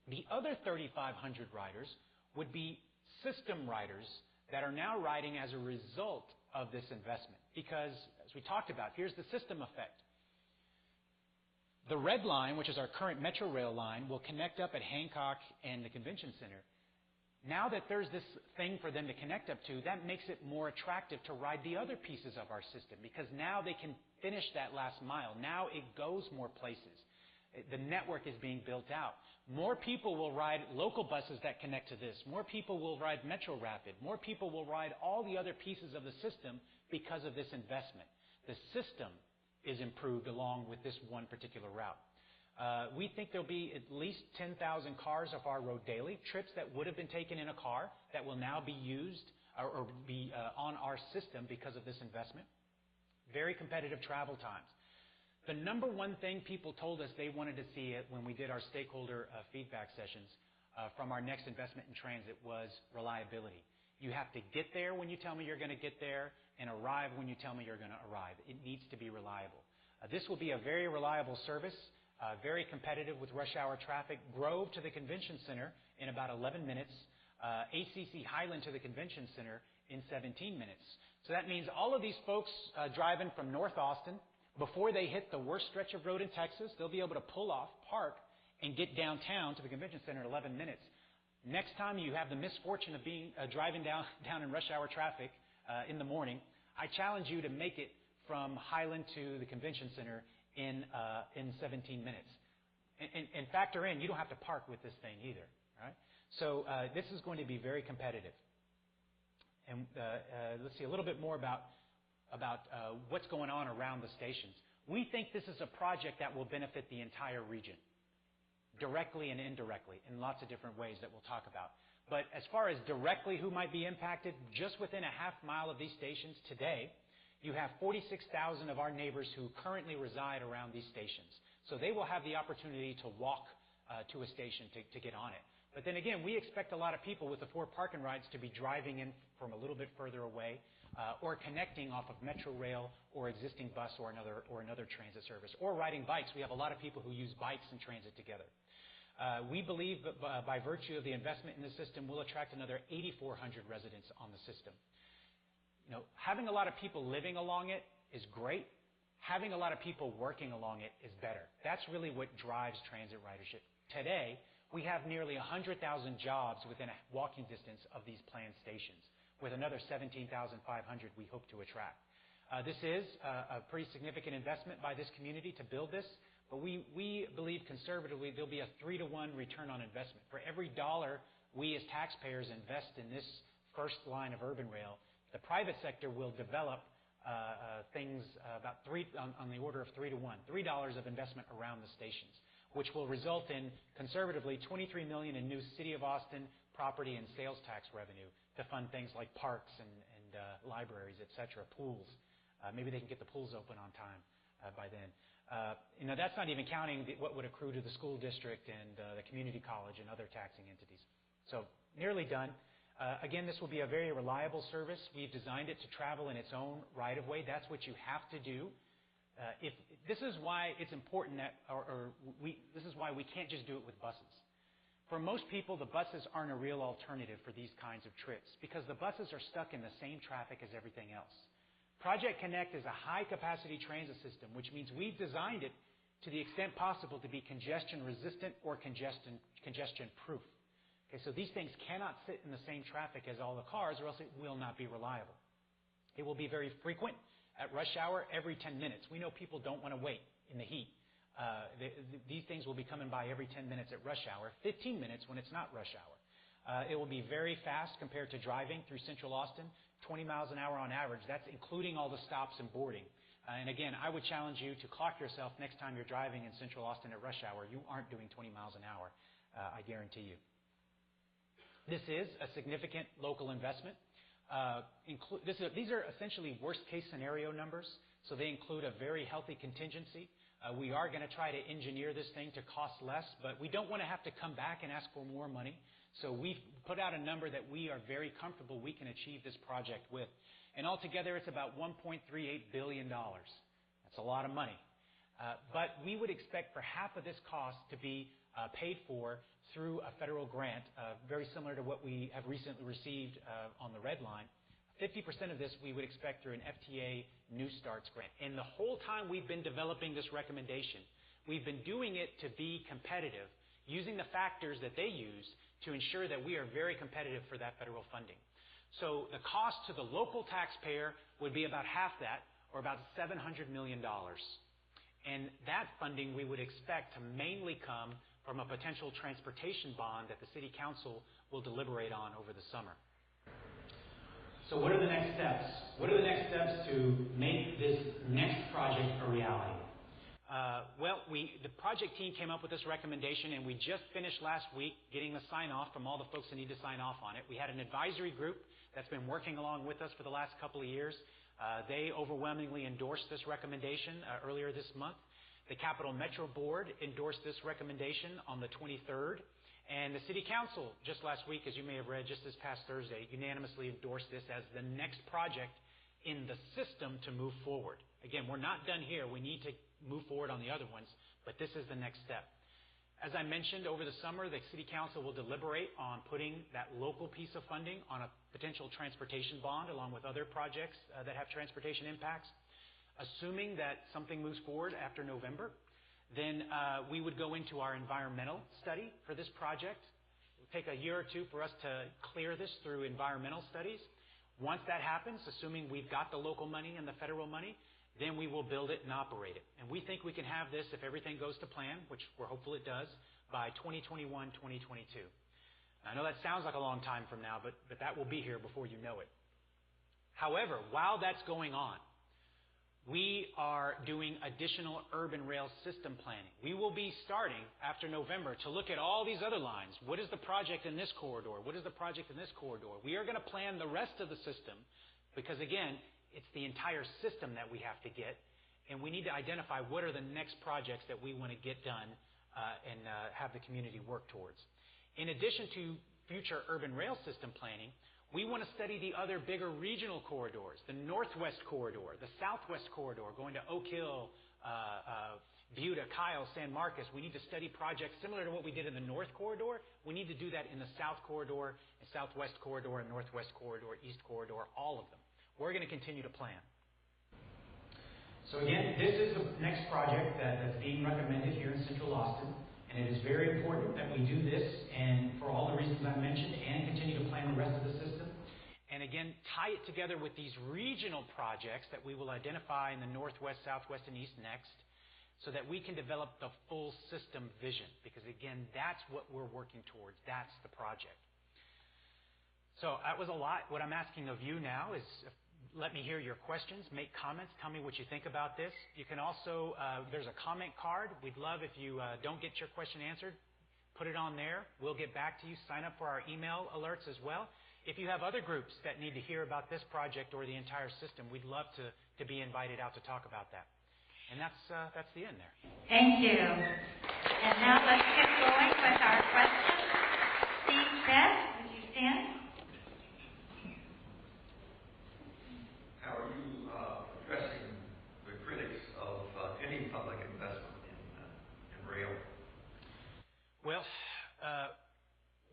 The other 3,500 riders would be system riders that are now riding as a result of this investment. Because, as we talked about, here's the system effect. The Red Line, which is our current Metro Rail line, will connect up at Hancock and the Convention Center. Now that there's this thing for them to connect up to, that makes it more attractive to ride the other pieces of our system, because now they can finish that last mile. Now it goes more places. The network is being built out. More people will ride local buses that connect to this. More people will ride Metro Rapid. More people will ride all the other pieces of the system because of this investment. The system is improved along with this one particular route. We think there'll be at least 10,000 cars off our road daily, trips that would have been taken in a car that will now be used or be on our system because of this investment. Very competitive travel times. The number one thing people told us they wanted to see it when we did our stakeholder feedback sessions from our next investment in transit was reliability. You have to get there when you tell me you're going to get there and arrive when you tell me you're going to arrive. It needs to be reliable. This will be a very reliable service, very competitive with rush hour traffic. Grove to the Convention Center in about 11 minutes. ACC Highland to the Convention Center in 17 minutes. So that means all of these folks driving from North Austin, before they hit the worst stretch of road in Texas, they'll be able to pull off, park, and get downtown to the Convention Center in 11 minutes. Next time you have the misfortune of being driving down in rush hour traffic in the morning, I challenge you to make it from Highland to the Convention Center in 17 minutes. And factor in, you don't have to park with this thing either. Right? So this is going to be very competitive. And let's see a little bit more about what's going on around the stations. We think this is a project that will benefit the entire region, directly and indirectly, in lots of different ways that we'll talk about. But as far as directly who might be impacted, just within a half mile of these stations today, you have 46,000 of our neighbors who currently reside around these stations. So they will have the opportunity to walk to a station to get on it. But then again, we expect a lot of people with the 4 park and rides to be driving in from a little bit further away or connecting off of Metro Rail or existing bus or another transit service, or riding bikes. We have a lot of people who use bikes and transit together. We believe that by virtue of the investment in the system, we'll attract another 8,400 residents on the system. You know, having a lot of people living along it is great. Having a lot of people working along it is better. That's really what drives transit ridership. Today, we have nearly 100,000 jobs within a walking distance of these planned stations, with another 17,500 we hope to attract. This is a pretty significant investment by this community to build this, but we believe conservatively there'll be a 3-to-1 return on investment. For every dollar we as taxpayers invest in this first line of urban rail, the private sector will develop things about on the order of 3-to-1, $3 of investment around the stations, which will result in conservatively $23 million in new City of Austin property and sales tax revenue to fund things like parks and libraries, etc., pools. Maybe they can get the pools open on time by then. You know, that's not even counting what would accrue to the school district and the community college and other taxing entities. So nearly done. Again, this will be a very reliable service. We've designed it to travel in its own right-of-way. That's what you have to do. This is why it's important that, this is why we can't just do it with buses. For most people, the buses aren't a real alternative for these kinds of trips because the buses are stuck in the same traffic as everything else. Project Connect is a high-capacity transit system, which means we've designed it to the extent possible to be congestion-resistant or congestion-proof. Okay, so these things cannot sit in the same traffic as all the cars, or else it will not be reliable. It will be very frequent at rush hour every 10 minutes. We know people don't want to wait in the heat. These things will be coming by every 10 minutes at rush hour, 15 minutes when it's not rush hour. It will be very fast compared to driving through Central Austin, 20 miles an hour on average. That's including all the stops and boarding. And again, I would challenge you to clock yourself next time you're driving in Central Austin at rush hour. You aren't doing 20 miles an hour, I guarantee you. This is a significant local investment. These are essentially worst-case scenario numbers, so they include a very healthy contingency. We are going to try to engineer this thing to cost less, but we don't want to have to come back and ask for more money. So we've put out a number that we are very comfortable we can achieve this project with. And altogether, it's about $1.38 billion. That's a lot of money. But we would expect for half of this cost to be paid for through a federal grant, very similar to what we have recently received on the Red Line. 50% of this we would expect through an FTA New Starts grant. And the whole time we've been developing this recommendation, we've been doing it to be competitive, using the factors that they use to ensure that we are very competitive for that federal funding. So the cost to the local taxpayer would be about half that, or about $700 million. And that funding we would expect to mainly come from a potential transportation bond that the City Council will deliberate on over the summer. So what are the next steps? What are the next steps to make this next project a reality? The project team came up with this recommendation, and we just finished last week getting the sign-off from all the folks that need to sign off on it. We had an advisory group that's been working along with us for the last couple of years. They overwhelmingly endorsed this recommendation earlier this month. The Capital Metro Board endorsed this recommendation on the 23rd. And the City Council, just last week, as you may have read, just this past Thursday, unanimously endorsed this as the next project in the system to move forward. Again, we're not done here. We need to move forward on the other ones, but this is the next step. As I mentioned, over the summer, the City Council will deliberate on putting that local piece of funding on a potential transportation bond along with other projects that have transportation impacts. Assuming that something moves forward after November, then we would go into our environmental study for this project. It would take a year or two for us to clear this through environmental studies. Once that happens, assuming we've got the local money and the federal money, then we will build it and operate it. And we think we can have this, if everything goes to plan, which we're hopeful it does, by 2021, 2022. I know that sounds like a long time from now, but that will be here before you know it. However, while that's going on, we are doing additional urban rail system planning. We will be starting after November to look at all these other lines. What is the project in this corridor? What is the project in this corridor? We are going to plan the rest of the system because, again, it's the entire system that we have to get, and we need to identify what are the next projects that we want to get done and have the community work towards. In addition to future urban rail system planning, we want to study the other bigger regional corridors, the Northwest Corridor, the Southwest Corridor, going to Oak Hill, Buda, Kyle, San Marcos. We need to study projects similar to what we did in the North Corridor. We need to do that in the South Corridor, and Southwest Corridor, and Northwest Corridor, East Corridor, all of them. We're going to continue to plan. So again, this is the next project that's being recommended here in Central Austin. And it is very important that we do this, and for all the reasons I mentioned, and continue to plan the rest of the system. And again, tie it together with these regional projects that we will identify in the Northwest, Southwest, and East next, so that we can develop the full system vision. Because again, that's what we're working towards. That's the project. So that was a lot. What I'm asking of you now is let me hear your questions, make comments, tell me what you think about this. You can also, there's a comment card. We'd love if you don't get your question answered, put it on there. We'll get back to you. Sign up for our email alerts as well. If you have other groups that need to hear about this project or the entire system, we'd love to be invited out to talk about that. And that's the end there. Thank you. And now let's get going with our questions. Steve Beth, would you stand? How are you addressing the critics of any public investment in rail? Well,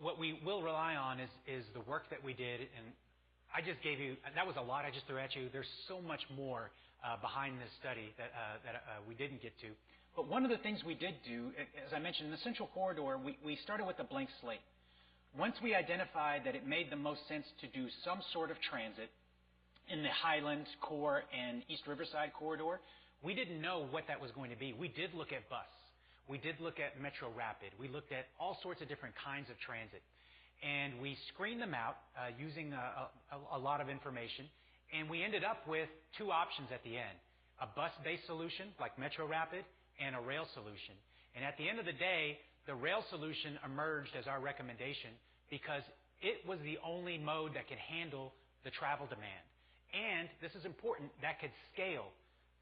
what we will rely on is the work that we did, and I just gave you, that was a lot I just threw at you. There's so much more behind this study that we didn't get to. But one of the things we did do, as I mentioned, in the Central Corridor, we started with a blank slate. Once we identified that it made the most sense to do some sort of transit in the Highlands, Core, and East Riverside Corridor, we didn't know what that was going to be. We did look at bus. We did look at Metro Rapid. We looked at all sorts of different kinds of transit. And we screened them out using a lot of information. And we ended up with two options at the end, a bus-based solution like Metro Rapid and a rail solution. And at the end of the day, the rail solution emerged as our recommendation because it was the only mode that could handle the travel demand. And this is important, that could scale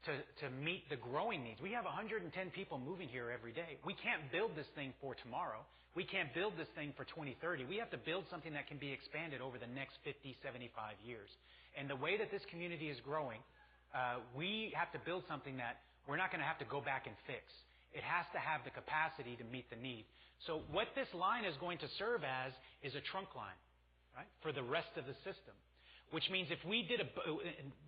to meet the growing needs. We have 110 people moving here every day. We can't build this thing for tomorrow. We can't build this thing for 2030. We have to build something that can be expanded over the next 50, 75 years. And the way that this community is growing, we have to build something that we're not going to have to go back and fix. It has to have the capacity to meet the need. So what this line is going to serve as is a trunk line, right, for the rest of the system. Which means if we did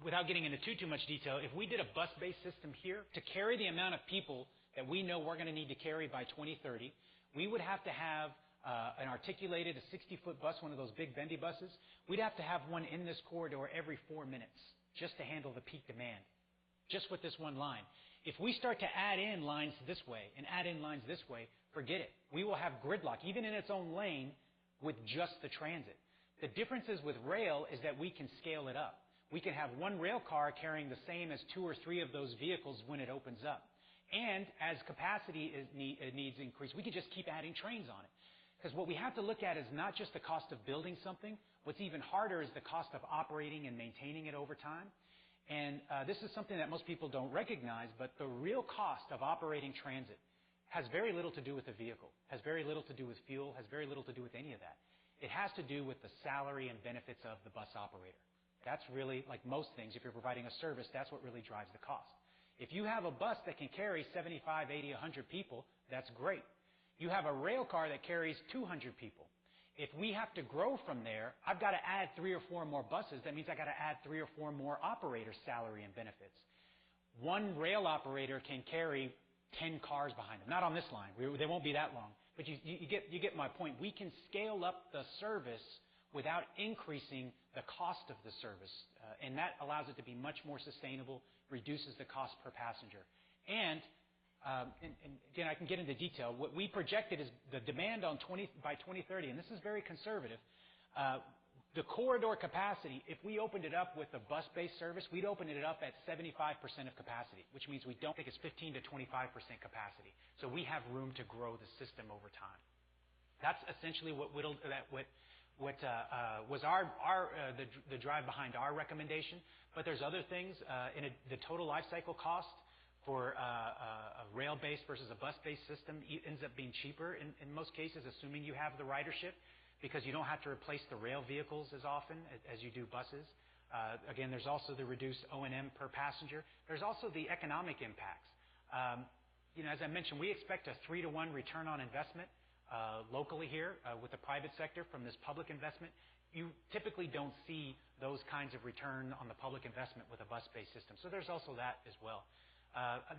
without getting into too much detail, if we did a bus-based system here to carry the amount of people that we know we're going to need to carry by 2030, we would have to have an articulated, a 60-foot bus, one of those big bendy buses. We'd have to have one in this corridor every 4 minutes just to handle the peak demand, just with this one line. If we start to add in lines this way and add in lines this way, forget it. We will have gridlock, even in its own lane, with just the transit. The differences with rail is that we can scale it up. We can have one rail car carrying the same as 2 or 3 of those vehicles when it opens up. And as capacity needs increase, we can just keep adding trains on it. Because what we have to look at is not just the cost of building something. What's even harder is the cost of operating and maintaining it over time. And this is something that most people don't recognize, but the real cost of operating transit has very little to do with the vehicle, has very little to do with fuel, has very little to do with any of that. It has to do with the salary and benefits of the bus operator. That's really, like most things, if you're providing a service, that's what really drives the cost. If you have a bus that can carry 75, 80, 100 people, that's great. You have a rail car that carries 200 people. If we have to grow from there, I've got to add 3 or 4 more buses. That means I've got to add 3 or 4 more operators' salary and benefits. One rail operator can carry 10 cars behind them. Not on this line. They won't be that long. But you get my point. We can scale up the service without increasing the cost of the service. And that allows it to be much more sustainable, reduces the cost per passenger. And again, I can get into detail. What we projected is the demand by 2030, and this is very conservative, the corridor capacity, if we opened it up with a bus-based service, we'd open it up at 75% of capacity, which means we don't think it's 15 to 25% capacity. So we have room to grow the system over time. That's essentially what was the drive behind our recommendation. But there's other things. The total life cycle cost for a rail-based versus a bus-based system ends up being cheaper in most cases, assuming you have the ridership, because you don't have to replace the rail vehicles as often as you do buses. Again, there's also the reduced O&M per passenger. There's also the economic impacts. As I mentioned, we expect a 3-to-1 return on investment locally here with the private sector from this public investment. You typically don't see those kinds of return on the public investment with a bus-based system. So there's also that as well.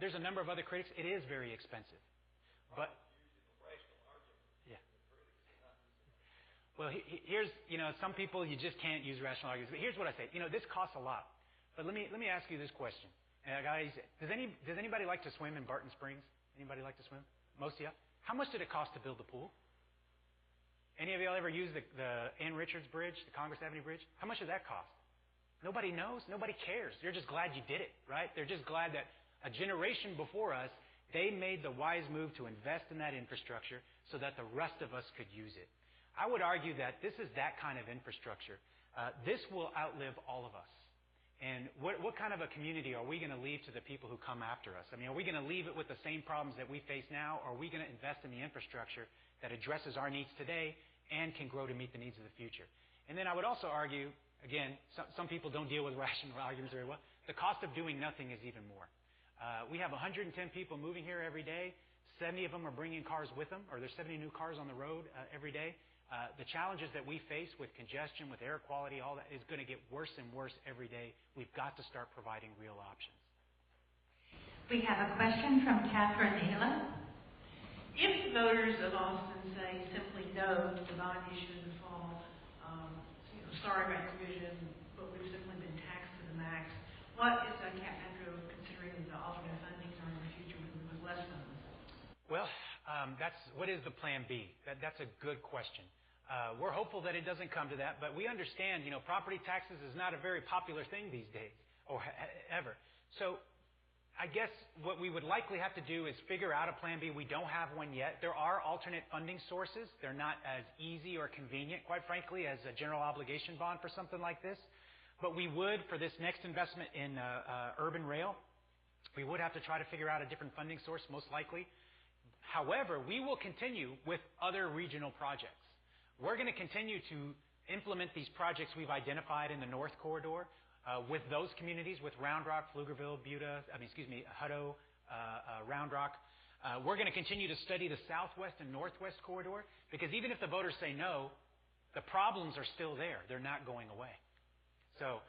There's a number of other critics. It is very expensive. But well, here's, some people you just can't use rational arguments. But here's what I say. This costs a lot. But let me ask you this question. Guys, does anybody like to swim in Barton Springs? Anybody like to swim? Most of you? How much did it cost to build the pool? Any of y'all ever used the Ann Richards Bridge, the Congress Avenue Bridge? How much did that cost? Nobody knows. Nobody cares. They're just glad you did it, right? They're just glad that a generation before us, they made the wise move to invest in that infrastructure so that the rest of us could use it. I would argue that this is that kind of infrastructure. This will outlive all of us. And what kind of a community are we going to leave to the people who come after us? I mean, are we going to leave it with the same problems that we face now, or are we going to invest in the infrastructure that addresses our needs today and can grow to meet the needs of the future? And then I would also argue, again, some people don't deal with rational arguments very well. The cost of doing nothing is even more. We have 110 people moving here every day. 70 of them are bringing cars with them, or there's 70 new cars on the road every day. The challenges that we face with congestion, with air quality, all that is going to get worse and worse every day. We've got to start providing real options. We have a question from Catherine Ayla. If voters of Austin say simply no to the bond issue in the fall, sorry about your vision, but we've simply been taxed to the max, what is Cap Metro considering the alternate funding or in the future with less funds? Well, what is the plan B? That's a good question. We're hopeful that it doesn't come to that, but we understand, property taxes is not a very popular thing these days, or ever. So I guess what we would likely have to do is figure out a plan B. We don't have one yet. There are alternate funding sources. They're not as easy or convenient, quite frankly, as a general obligation bond for something like this. But we would, for this next investment in urban rail, we would have to try to figure out a different funding source, most likely. However, we will continue with other regional projects. We're going to continue to implement these projects we've identified in the North Corridor with those communities, with Round Rock, Pflugerville, Hutto, Round Rock. We're going to continue to study the Southwest and Northwest Corridor because even if the voters say no, the problems are still there. They're not going away. So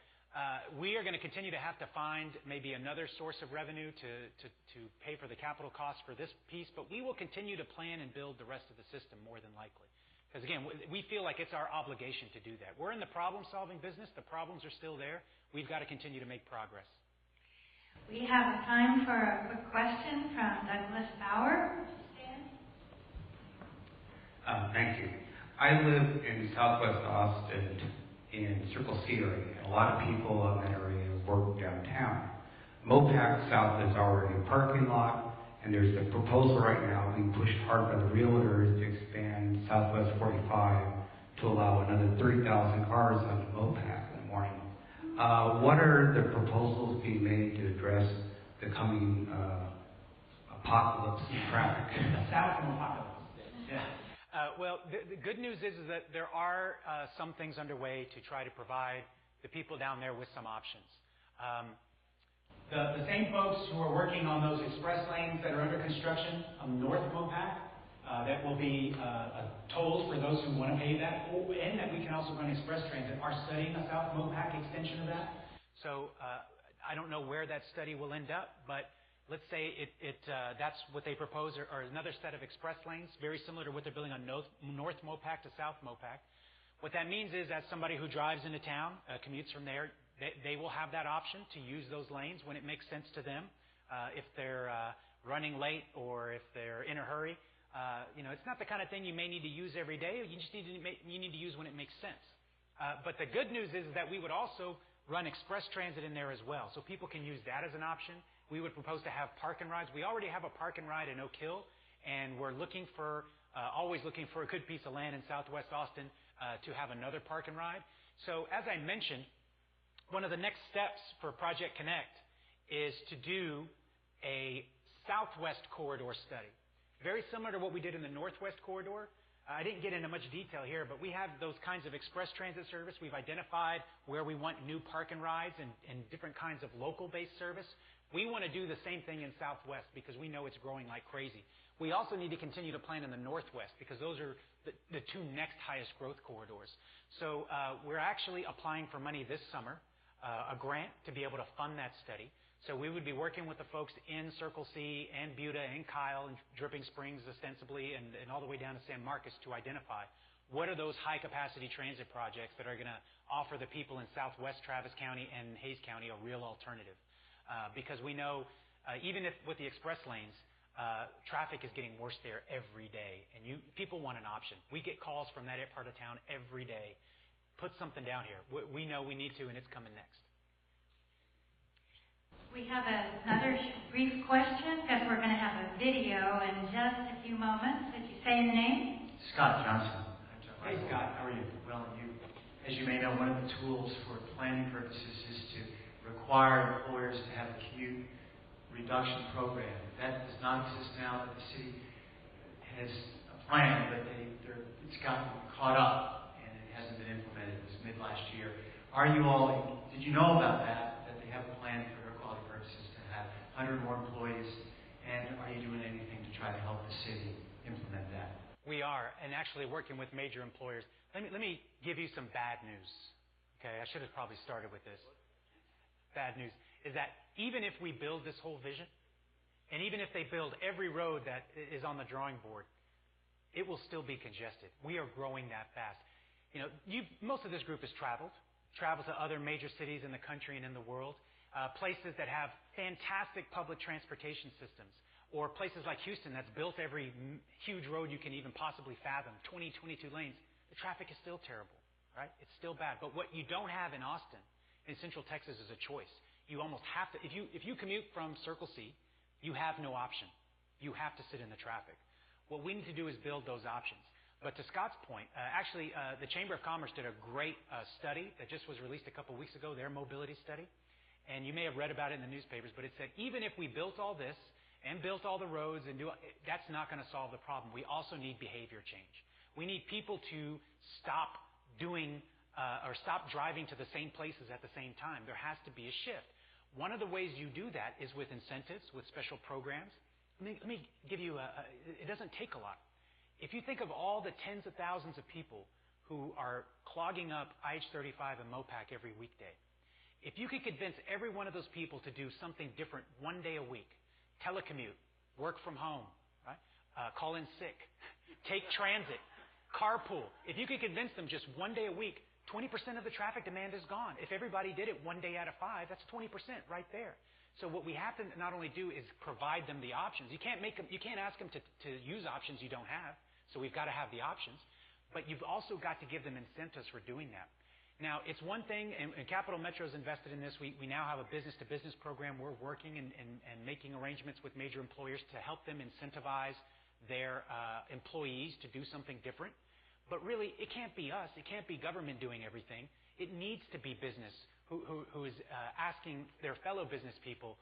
we are going to continue to have to find maybe another source of revenue to pay for the capital costs for this piece, but we will continue to plan and build the rest of the system more than likely. Because, again, we feel like it's our obligation to do that. We're in the problem-solving business. The problems are still there. We've got to continue to make progress. We have time for a quick question from Douglas Bauer. Thank you. I live in southwest Austin in Circle C area. A lot of people in that area work downtown. MOPAC South is already a parking lot. And there's a proposal right now being pushed hard by the realtors to expand Southwest 45 to allow another 30,000 cars on MOPAC in the morning. What are the proposals being made to address the coming apocalypse in traffic? The Southern apocalypse. Yeah. Well, the good news is that there are some things underway to try to provide the people down there with some options. The same folks who are working on those express lanes that are under construction on north of MOPAC, that will be tolls for those who want to pay that, and that we can also run express transit, are studying a South MOPAC extension of that. So I don't know where that study will end up, but let's say that's what they propose, or another set of express lanes, very similar to what they're building on North MOPAC to South MOPAC. What that means is that somebody who drives into town, commutes from there, they will have that option to use those lanes when it makes sense to them. If they're running late or if they're in a hurry, it's not the kind of thing you may need to use every day. You just need to use when it makes sense. But the good news is that we would also run express transit in there as well, so people can use that as an option. We would propose to have park and rides. We already have a park and ride in Oak Hill, and we're looking for, always looking for a good piece of land in Southwest Austin to have another park and ride. So as I mentioned, one of the next steps for Project Connect is to do a Southwest Corridor study. Very similar to what we did in the Northwest Corridor. I didn't get into much detail here, but we have those kinds of express transit service. We've identified where we want new park and rides and different kinds of local-based service. We want to do the same thing in Southwest because we know it's growing like crazy. We also need to continue to plan in the Northwest because those are the two next highest growth corridors. So we're actually applying for money this summer, a grant to be able to fund that study. So we would be working with the folks in Circle C and Buda and Kyle and Dripping Springs ostensibly and all the way down to San Marcos to identify what are those high-capacity transit projects that are going to offer the people in Southwest Travis County and Hays County a real alternative. Because we know even if with the express lanes, traffic is getting worse there every day. And people want an option. We get calls from that part of town every day. Put something down here. We know we need to, and it's coming next. We have another brief question because we're going to have a video in just a few moments. Did you say the name? Scott Johnson. Hey, Scott. How are you? Well, as you may know, one of the tools for planning purposes is to require employers to have a commute reduction program. That does not exist now. That the city has a plan, but it's gotten caught up and it hasn't been implemented. It was mid last year. Did you know about that they have a plan for 100 more employees, and are you doing anything to try to help the city implement that? We are, and actually working with major employers. Let me give you some bad news. Okay, I should have probably started with this. Bad news is that even if we build this whole vision, and even if they build every road that is on the drawing board, it will still be congested. We are growing that fast. You know, most of this group has traveled to other major cities in the country and in the world. Places that have fantastic public transportation systems, or places like Houston that's built every huge road you can even possibly fathom, 22 lanes, the traffic is still terrible, right? It's still bad. But what you don't have in Austin, in Central Texas, is a choice. You almost have to, if you commute from Circle C, you have no option. You have to sit in the traffic. What we need to do is build those options. But to Scott's point, the Chamber of Commerce did a great study that just was released a couple weeks ago, their mobility study. And you may have read about it in the newspapers, but it said even if we built all this and built all the roads that's not going to solve the problem. We also need behavior change. We need people to stop driving to the same places at the same time. There has to be a shift. One of the ways you do that is with incentives, with special programs. Let me give you it doesn't take a lot. If you think of all the tens of thousands of people who are clogging up IH-35 and MOPAC every weekday, if you could convince every one of those people to do something different one day a week, telecommute, work from home, right? Call in sick, take transit, carpool. If you could convince them just one day a week, 20% of the traffic demand is gone. If everybody did it one day out of 5, that's 20% right there. So what we have to not only do is provide them the options. You can't ask them to use options you don't have. So we've got to have the options. But you've also got to give them incentives for doing that. Now, it's one thing, and Capital Metro is invested in this. We now have a business-to-business program. We're working and making arrangements with major employers to help them incentivize their employees to do something different. But really, it can't be us. It can't be government doing everything. It needs to be business who is asking their fellow business people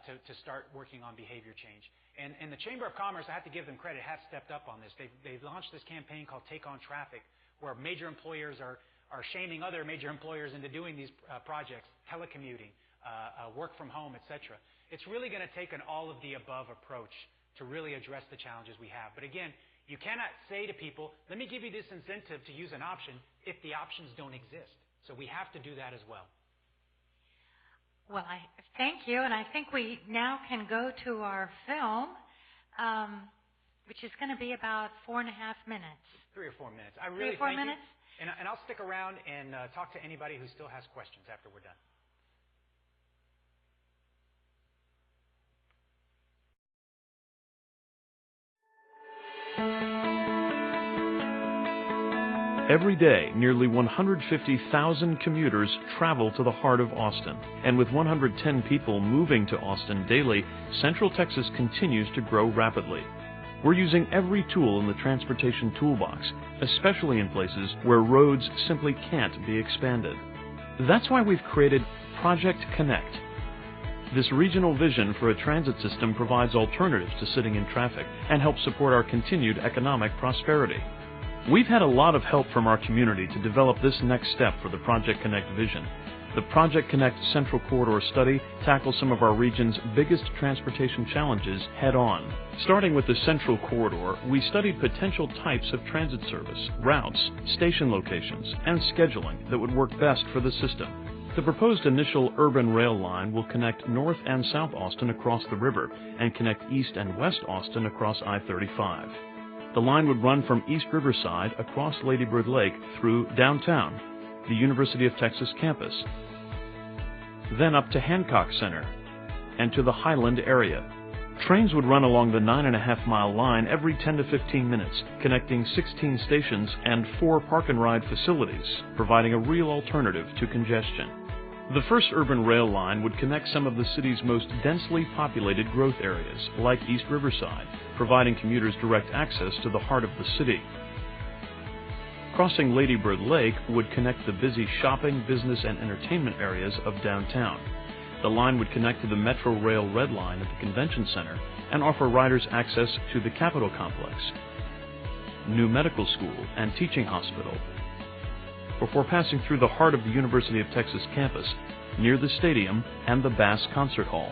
to start working on behavior change. And the Chamber of Commerce, I have to give them credit, have stepped up on this. They've launched this campaign called Take on Traffic, where major employers are shaming other major employers into doing these projects, telecommuting, work from home, etc. It's really going to take an all-of-the-above approach to really address the challenges we have. But again, you cannot say to people, let me give you this incentive to use an option if the options don't exist. So we have to do that as well. Well, I thank you, and I think we now can go to our film, which is going to be about 4.5 minutes. 3 or 4 minutes. I really 3 or 4 minutes? And I'll stick around and talk to anybody who still has questions after we're done. Every day, nearly 150,000 commuters travel to the heart of Austin. And with 110 people moving to Austin daily, Central Texas continues to grow rapidly. We're using every tool in the transportation toolbox, especially in places where roads simply can't be expanded. That's why we've created Project Connect. This regional vision for a transit system provides alternatives to sitting in traffic and helps support our continued economic prosperity. We've had a lot of help from our community to develop this next step for the Project Connect vision. The Project Connect Central Corridor study tackles some of our region's biggest transportation challenges head-on. Starting with the Central Corridor, we studied potential types of transit service, routes, station locations, and scheduling that would work best for the system. The proposed initial urban rail line will connect North and South Austin across the river and connect East and West Austin across I-35. The line would run from East Riverside across Lady Bird Lake through downtown, the University of Texas campus, then up to Hancock Center and to the Highland area. Trains would run along the 9.5-mile line every 10 to 15 minutes, connecting 16 stations and 4 park-and-ride facilities, providing a real alternative to congestion. The first urban rail line would connect some of the city's most densely populated growth areas, like East Riverside, providing commuters direct access to the heart of the city. Crossing Lady Bird Lake would connect the busy shopping, business, and entertainment areas of downtown. The line would connect to the Metro Rail Red Line at the Convention Center and offer riders access to the Capitol Complex, new medical school, and teaching hospital, before passing through the heart of the University of Texas campus, near the stadium and the Bass Concert Hall.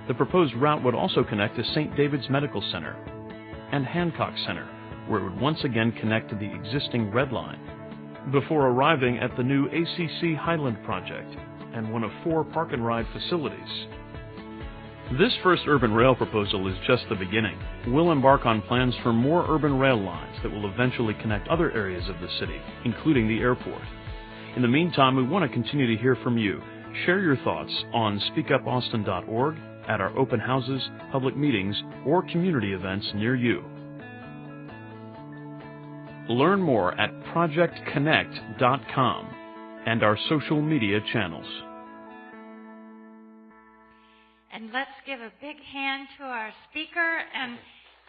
The proposed route would also connect to St. David's Medical Center and Hancock Center, where it would once again connect to the existing Red Line, before arriving at the new ACC Highland project and one of 4 park-and-ride facilities. This first urban rail proposal is just the beginning. We'll embark on plans for more urban rail lines that will eventually connect other areas of the city, including the airport. In the meantime, we want to continue to hear from you. Share your thoughts on speakupaustin.org, at our open houses, public meetings, or community events near you. Learn more at projectconnect.com and our social media channels. And let's give a big hand to our speaker, and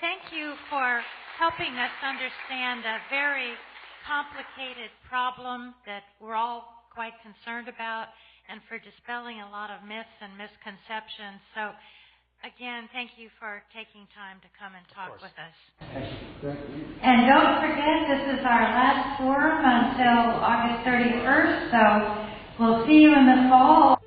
thank you for helping us understand a very complicated problem that we're all quite concerned about, and for dispelling a lot of myths and misconceptions. So, again, thank you for taking time to come and talk with us. Thank you. And don't forget, this is our last forum until August 31st, so we'll see you in the fall.